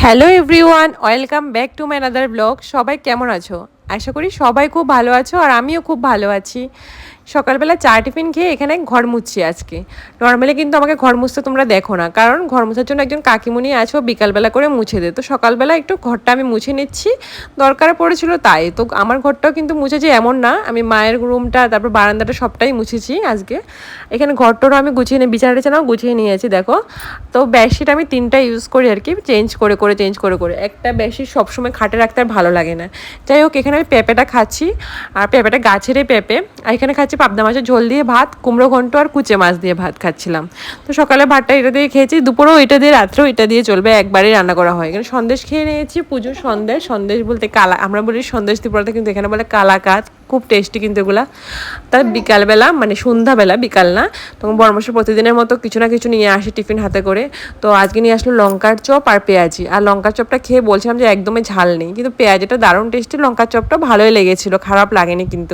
Hello everyone, welcome back to my another blog. সবাই কেমন আছো? আশা করি সবাই খুব ভালো আছো, আর আমিও খুব ভালো আছি। সকালবেলা চা টিফিন খেয়ে এখানে ঘর মুছছি আজকে। নর্মালি কিন্তু আমাকে ঘর মুছতে তোমরা দেখো না, কারণ ঘর মুছার জন্য একজন কাকিমুনি আছো, বিকালবেলা করে মুছে দে। তো সকালবেলা একটু ঘরটা আমি মুছে নিচ্ছি, দরকার পড়েছিল তাই। তো আমার ঘরটাও কিন্তু মুছেছি এমন না, আমি মায়ের রুমটা তারপর বারান্দাটা সবটাই মুছেছি আজকে। এখানে ঘরটারও আমি গুছিয়ে নিয়ে বিছানা টিছানাও গুছিয়ে নিয়েছি দেখো। তো বেডশিট আমি 3টা ইউজ করি আর কি, চেঞ্জ করে। একটা বেডশিট সবসময় খাটে রাখতে আর ভালো লাগে না। যাই হোক, এখানে আমি পেঁপেটা খাচ্ছি, আর পেঁপেটা গাছেরই পেঁপে। আর এখানে খাচ্ছি পাবদা মাছের ঝোল দিয়ে ভাত, কুমড়ো ঘন্ট আর কুচে মাছ দিয়ে ভাত খাচ্ছিলাম। তো সকালে ভাতটা এটা দিয়ে খেয়েছি, দুপুরেও এটা দিয়ে, রাত্রেও এটা দিয়ে চলবে, একবারই রান্না করা হয়। এখানে সন্দেশ খেয়ে নিয়েছি, পুজোর সন্দেশ বলতে কালা, আমরা বলি সন্দেশ ত্রিপুরাতে, কিন্তু এখানে বলে কালাকাঁদ। খুব টেস্টি কিন্তু এগুলা। তার বিকালবেলা মানে সন্ধ্যাবেলা, বিকাল না, তখন বড়মাসে প্রতিদিনের মতো কিছু না কিছু নিয়ে আসি টিফিন হাতে করে। তো আজকে নিয়ে আসলো লঙ্কার চপ আর পেঁয়াজি। আর লঙ্কার চপটা খেয়ে বলছিলাম যে একদমই ঝাল নেই, কিন্তু পেঁয়াজিটা দারুণ টেস্টি, লঙ্কার চপটা ভালোই লেগেছিলো, খারাপ লাগেনি কিন্তু।